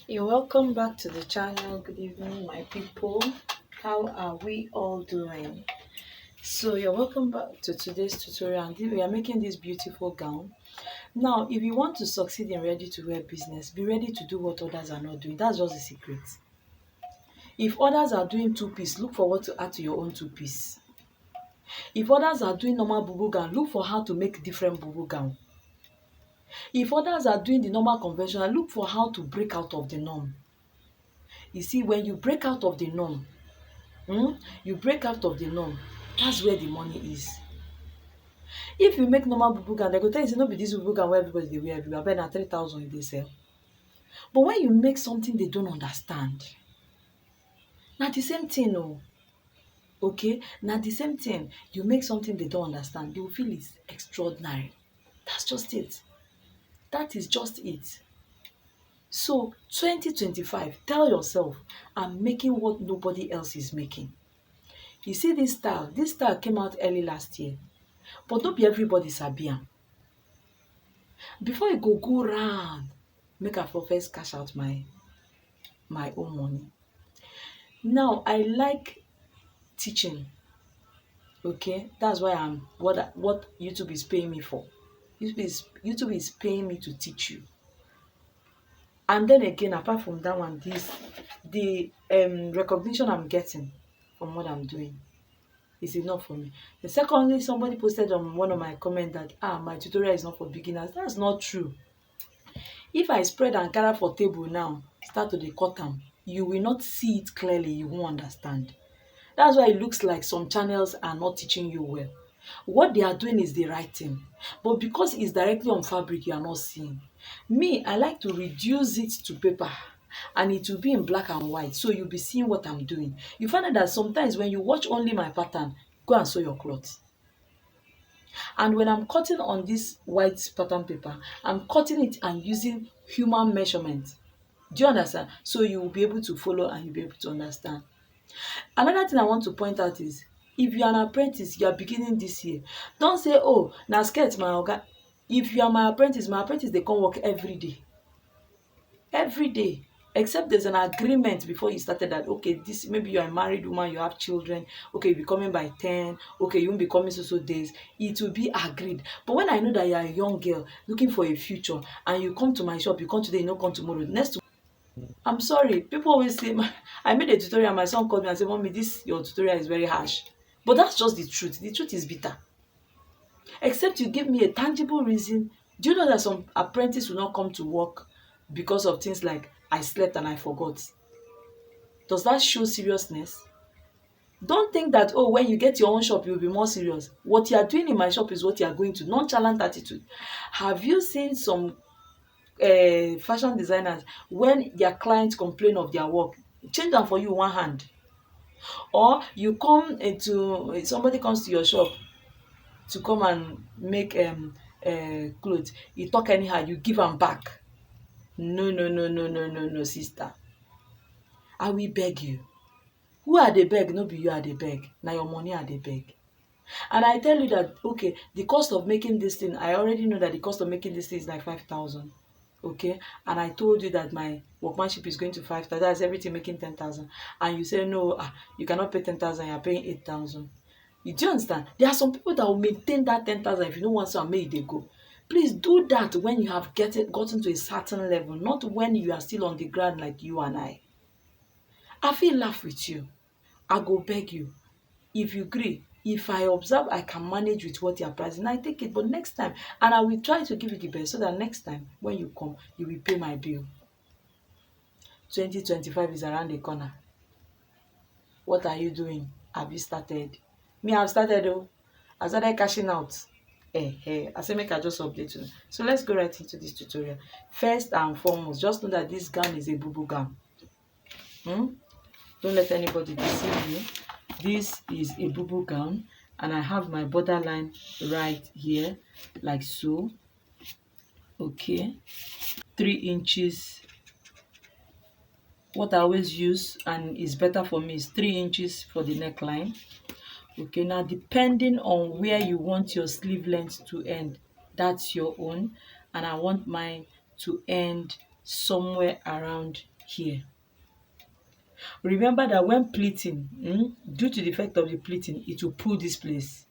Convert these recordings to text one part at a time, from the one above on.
You're welcome back to the channel. Good evening, my people. How are we all doing? So you're welcome back to today's tutorial, and we are making this beautiful gown. Now, if you want to succeed in ready-to-wear business, be ready to do what others are not doing. That's just the secret. If others are doing two-piece, look for what to add to your own two-piece. If others are doing normal bubu gown, look for how to make different bubu gown. If others are doing the normal conventional, look for how to break out of the norm. You see, when you break out of the norm, you break out of the norm, that's where the money is. If you make normal bubu gown, they go tell you say no be this bubu gown wey everybody dey wear everywhere, abeg na 3,000 you dey sell. But when you make something they don't understand, na the same thing o. Okay, na the same thing. You make something they don't understand, they will feel it's extraordinary. That's just it. That is just it. So 2025, tell yourself, I'm making what nobody else is making. You see this style came out early last year, but no be everybody sabi am. Before you go round, make I for first cash out my own money. Now I like teaching. Okay, that's why I'm what YouTube is paying me for. YouTube is paying me to teach you. And then again, apart from that one, the recognition I'm getting from what I'm doing is enough for me. The secondly, somebody posted on one of my comments that my tutorial is not for beginners. That's not true. If I spread ankara for table now, start to dey cut am, you will not see it clearly, you won't understand. That's why it looks like some channels are not teaching you well. What they are doing is the right thing, but because it's directly on fabric, you are not seeing. Me, I like to reduce it to paper and it will be in black and white, so you'll be seeing what I'm doing. You find out that sometimes when you watch only my pattern, go and sew your cloth. And when I'm cutting on this white pattern paper, I'm cutting it and using human measurement. Do you understand? So you will be able to follow and you'll be able to understand. Another thing I want to point out is, if you are an apprentice, you are beginning this year, don't say, oh, na skirt my oga. If you are my apprentice dey come work every day. Every day. Except there's an agreement before you started that, okay, this maybe you are a married woman, you have children, okay, you'll be coming by 10, okay, you won't be coming so days. It will be agreed. But when I know that you are a young girl looking for a future and you come to my shop, you come today, you don't come tomorrow, next I'm sorry, people always say, I made a tutorial, my son called me and said, Mommy, this your tutorial is very harsh. But that's just the truth. The truth is bitter. Except you give me a tangible reason. Do you know that some apprentices will not come to work because of things like, I slept and I forgot? Does that show seriousness? Don't think that, oh, when you get your own shop, you'll be more serious. What you are doing in my shop is what you are going to. Nonchalant attitude. Have you seen some fashion designers, when their clients complain of their work, change them for you one hand? Or you come into somebody comes to your shop to come and make clothes, you talk anyhow, you give am back. No, no, no, no, no, no, no, sister. I will beg you. Who I dey beg? No be you I dey beg. Na your money I dey beg. And I tell you that, okay, the cost of making this thing, I already know that the cost of making this thing is like 5,000. Okay, and I told you that my workmanship is going to 5,000. That's everything making 10,000. And you say no, you cannot pay 10,000. You're paying 8,000. You do understand? There are some people that will maintain that 10,000 if you don't want to make they go. Please do that when you have gotten to a certain level, not when you are still on the ground like you and I. I feel laugh with you. I go beg you. If you agree, if I observe I can manage with what you are pricing, I take it. But next time, and I will try to give you the best so that next time when you come, you will pay my bill. 2025 is around the corner. What are you doing? Have you started? Me, I've started though. I started cashing out. I say make I just update you. So let's go right into this tutorial. First and foremost, just know that this gown is a bubu gown. Don't let anybody deceive you. This is a bubu gown, and I have my borderline right here, like so. Okay, 3 inches. What I always use and is better for me is 3 inches for the neckline. Okay, now depending on where you want your sleeve length to end, that's your own, and I want mine to end somewhere around here. Remember that when pleating, due to the effect of the pleating, it will pull this place.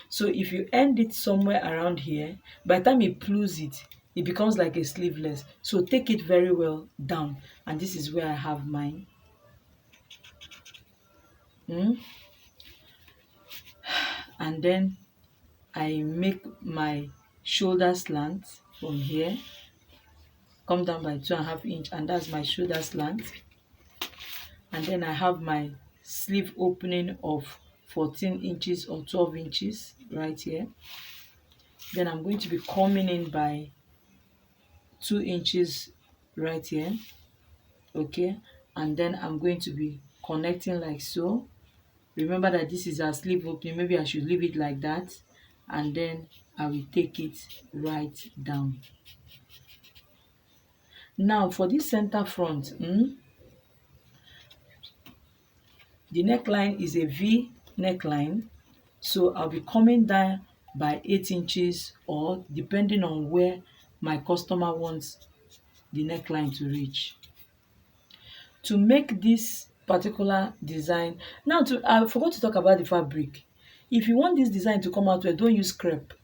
So if you end it somewhere around here, by the time it pulls it, it becomes like a sleeveless. So take it very well down. And this is where I have mine. And then I make my shoulder slant from here, come down by 2.5 inch, and that's my shoulder slant. And then I have my sleeve opening of 14 inches or 12 inches right here. Then I'm going to be coming in by 2 inches right here, okay, and then I'm going to be connecting like so. Remember that this is our sleeve opening. Maybe I should leave it like that, and then I will take it right down. Now for this center front, the neckline is a V neckline, so I'll be coming down by 8 inches, or depending on where my customer wants the neckline to reach. To make this particular design, now I forgot to talk about the fabric. If you want this design to come out well, don't use crepe.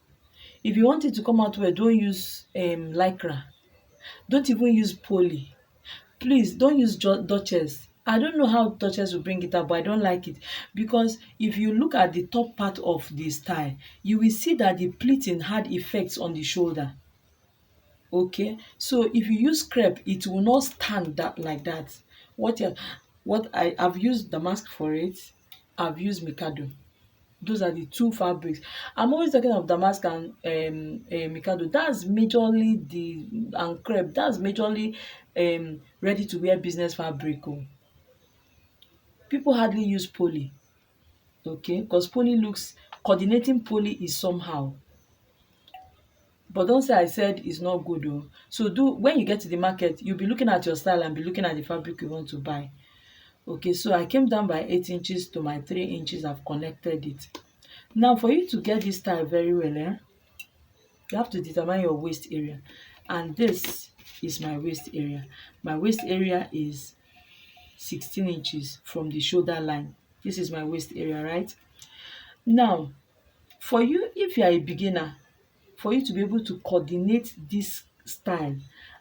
If you want it to come out well, don't use lycra. Don't even use poly. Please don't use Duchess. I don't know how Duchess will bring it up, but I don't like it, because if you look at the top part of the style, you will see that the pleating had effects on the shoulder. Okay, so if you use crepe, it will not stand that like that. What I've used damask for it, I've used Mikado. Those are the two fabrics. I'm always talking of damask and Mikado. That's majorly and crepe. That's majorly ready to wear business fabric. Oh. People hardly use poly, okay, because coordinating poly is somehow. But don't say I said it's not good though. So when you get to the market, you'll be looking at your style and be looking at the fabric you want to buy. Okay, so I came down by 8 inches to my 3 inches. I've connected it. Now for you to get this style very well, you have to determine your waist area. And this is my waist area. My waist area is 16 inches from the shoulder line. This is my waist area, right? Now, for you, if you are a beginner, for you to be able to coordinate this style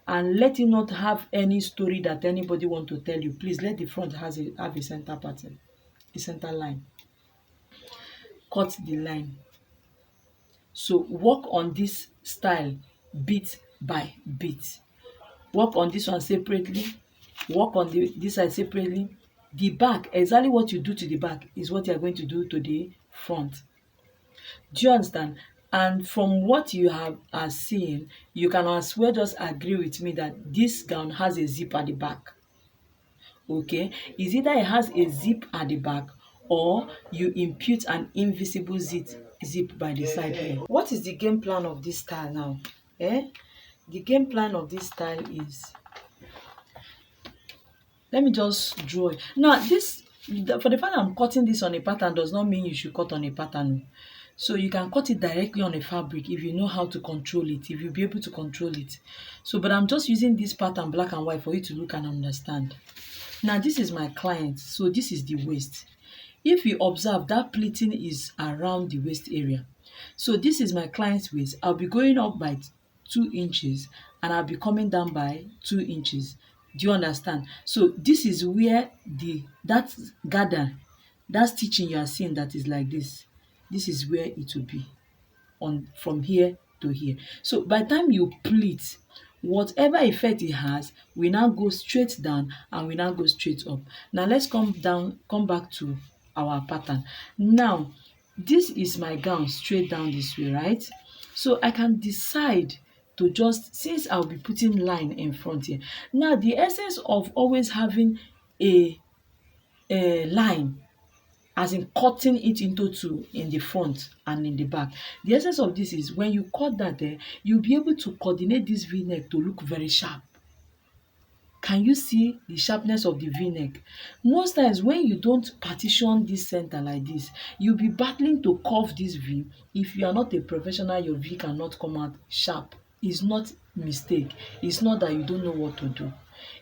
and let it not have any story that anybody want to tell you, please let the front have a center pattern, a center line. Cut the line. So work on this style bit by bit. Work on this one separately. Work on this side separately. The back, exactly what you do to the back is what you are going to do to the front. Do you understand? And from what you are seeing, you can as well just agree with me that this gown has a zip at the back. Okay, is either it has a zip at the back, or you impute an invisible zip by the side here. What is the game plan of this style now? The game plan of this style is, let me just draw it. Now for the fact that I'm cutting this on a pattern does not mean you should cut on a pattern. So you can cut it directly on a fabric if you know how to control it, if you'll be able to control it. So, but I'm just using this pattern black and white for you to look and understand. Now this is my client, so this is the waist. If you observe, that pleating is around the waist area. So this is my client's waist. I'll be going up by 2 inches and I'll be coming down by 2 inches. Do you understand? So this is where that gather, that stitching you are seeing that is like this. This is where it will be from here to here. So by the time you pleat, whatever effect it has will now go straight down and will now go straight up. Now let's come back to our pattern. Now this is my gown straight down this way, right? So I can decide to just, since I'll be putting line in front here. Now the essence of always having a line, as in cutting it into two in the front and in the back. The essence of this is when you cut that there, you'll be able to coordinate this V-neck to look very sharp. Can you see the sharpness of the V-neck? Most times when you don't partition this center like this, you'll be battling to curve this V. If you are not a professional, your V cannot come out sharp. It's not mistake. It's not that you don't know what to do.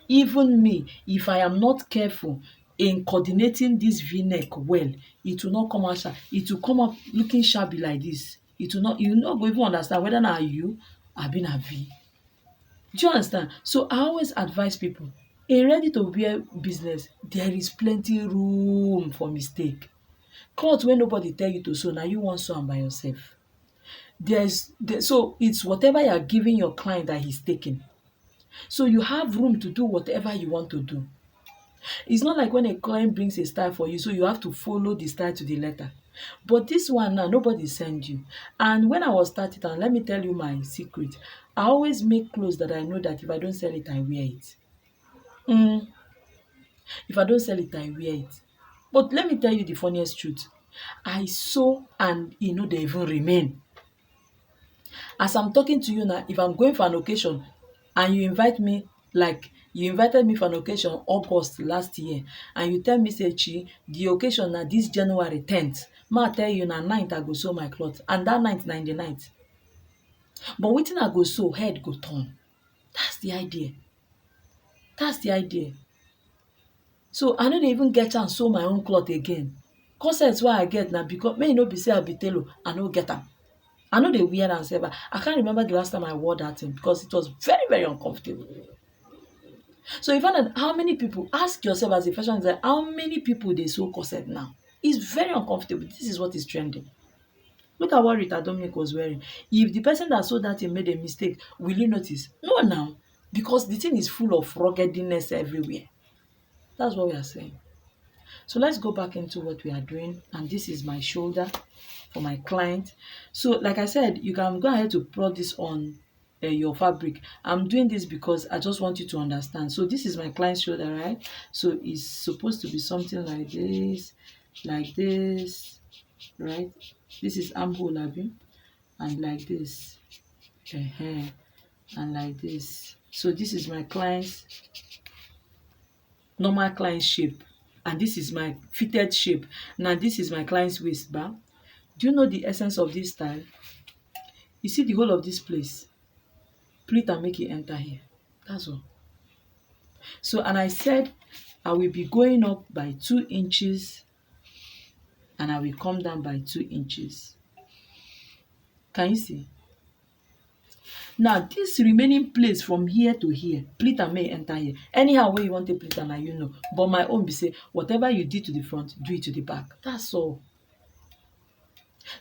Even me, if I am not careful in coordinating this v-neck well, it will not come out sharp. It will come up looking shabby like this. It will not, you will not go even understand whether na you abi na V. Do you understand? So I always advise people, in ready to wear business, there is plenty room for mistake. Cloth wey nobody tell you to sew, na you wan sew am by yourself. So it's whatever you are giving your client that he's taking. So you have room to do whatever you want to do. It's not like when a client brings a style for you, so you have to follow the style to the letter. But this one now, nobody send you. And when I was starting, and let me tell you my secret, I always make clothes that I know that if I don't sell it, I wear it. If I don't sell it, I wear it. But let me tell you the funniest truth. I sew and e no dey even remain. As I'm talking to you now, if I'm going for an occasion and you invite me, like you invited me for an occasion August last year, and you tell me say Chi, the occasion na this January 10th, ma tell you na 9th I go sew my cloth, and that 9th na in the night. But wetin I go sew, head go turn. That's the idea. That's the idea. So I no dey even get chance sew my own cloth again. Corset wey I get na because make e no be say I be tailor, I no get am. I no dey wear am sef. I can't remember the last time I wore that thing because it was very, very uncomfortable. So you find out how many people, ask yourself as a fashion designer, how many people dey sew corset now? It's very uncomfortable. This is what is trending. Look at what Rita Dominic was wearing. If the person that sewed that thing made a mistake, will you notice? No now, because the thing is full of ruggedness everywhere. That's what we are saying. So let's go back into what we are doing. And this is my shoulder for my client. So like I said, you can go ahead to plot this on your fabric. I'm doing this because I just want you to understand. So this is my client's shoulder, right? So it's supposed to be something like this, right? This is armhole, and like this, and like this. So this is my client's normal client shape, and this is my fitted shape. Now this is my client's waist bar. Do you know the essence of this style? You see the whole of this place, pleat and make it enter here. That's all. So, and I said I will be going up by 2 inches and I will come down by 2 inches. Can you see? Now this remaining place from here to here, pleat and make enter here. Anyhow wey you want to pleat am, na you know. But my own be say, whatever you did to the front, do it to the back. That's all.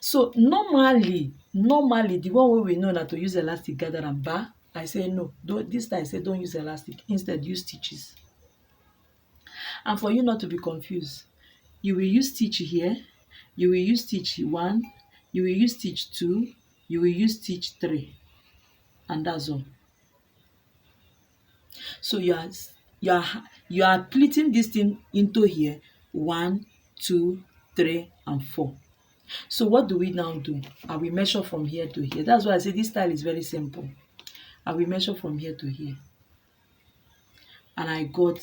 So normally the one wey we know na to use elastic gather am, but I say no. This time I say don't use elastic. Instead, use stitches. And for you not to be confused, you will use stitch here, you will use stitch 1, you will use stitch 2, you will use stitch 3, and that's all. So you are pleating this thing into here 1, 2, 3, and 4. So what do we now do? I will measure from here to here. That's why I say this style is very simple. I will measure from here to here, and I got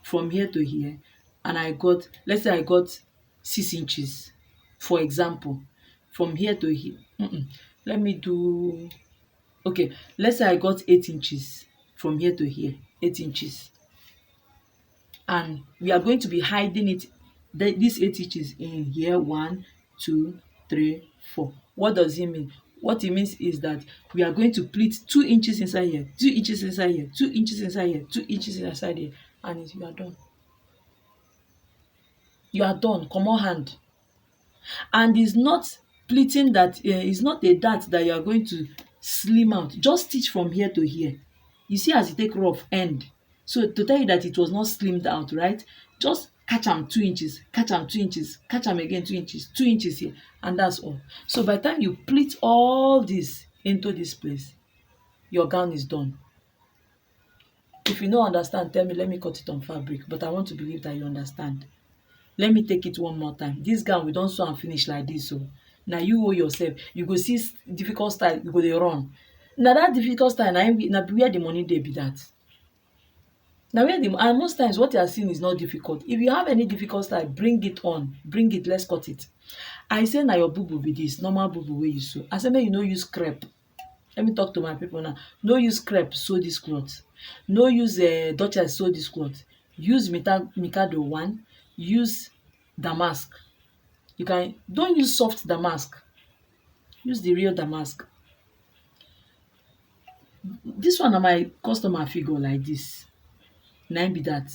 from here to here, and I got, let's say I got 6 inches, for example. From here to here, let me do, okay, let's say I got 8 inches from here to here, 8 inches. And we are going to be hiding it, these 8 inches in here, 1, 2, 3, 4. What does it mean? What it means is that we are going to pleat 2 inches inside here, 2 inches inside here, 2 inches inside here, 2 inches inside here, and you are done. You are done. Comot hand. And it's not pleating that, it's not a dart that you are going to slim out. Just stitch from here to here. You see as you take rough end. So to tell you that it was not slimmed out, right? Just catch am 2 inches, catch am 2 inches, catch am again 2 inches, 2 inches here, and that's all. So by the time you pleat all this into this place, your gown is done. If you no understand, tell me, let me cut it on fabric, but I want to believe that you understand. Let me take it one more time. This gown we don sew am finish like this. So na you owe yourself. You go see difficult style, you go dey run. Na that difficult style na where the money dey be that. Na where and most times what you are seeing is not difficult. If you have any difficult style, bring it on. Bring it, let's cut it. I say na your bubu be this, normal bubu wey you sew. I say make you no use crepe. Let me talk to my people now. No use crepe sew this cloth. No use duchess sew this cloth. Use mikado one. Use damask. Don't use soft damask. Use the real damask. This one na my customer figure like this. Na im be that.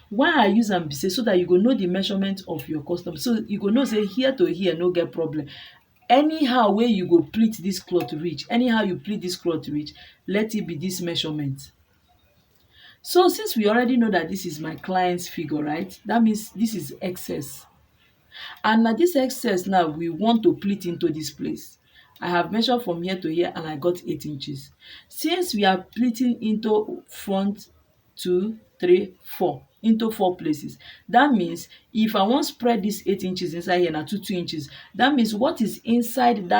Why I use am be say so that you go know the measurement of your customer, so you go know say here to here no get problem. Anyhow wey you go pleat this cloth reach, anyhow you pleat this cloth reach, let it be this measurement. So since we already know that this is my client's figure, right? That means this is excess. And na this excess now we want to pleat into this place. I have measured from here to here and I got 8 inches. Since we are pleating into front 2, 3, 4, into 4 places, that means if I wan spread this 8 inches inside here na 2 inches, that means what is inside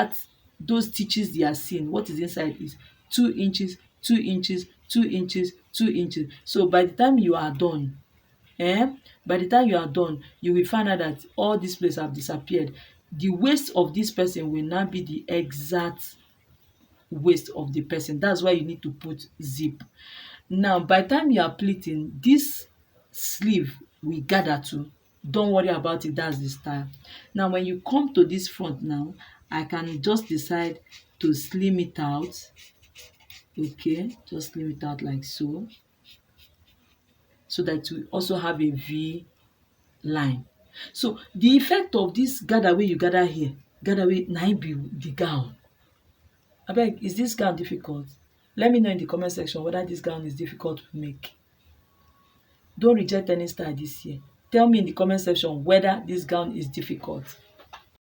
those stitches they are seeing, what is inside is 2 inches, 2 inches, 2 inches, 2 inches. So by the time you are done, by the time you are done, you will find out that all these places have disappeared. The waist of this person will now be the exact waist of the person. That's why you need to put zip. Now by the time you are pleating, this sleeve will gather too. Don't worry about it, that's the style. Now when you come to this front now, I can just decide to slim it out. Okay, just slim it out like so that we also have a V line. So the effect of this gather wey you gather here, gather wey na im be the gown. Abeg, is this gown difficult? Let me know in the comment section whether this gown is difficult to make. Don't reject any style this year. Tell me in the comment section whether this gown is difficult.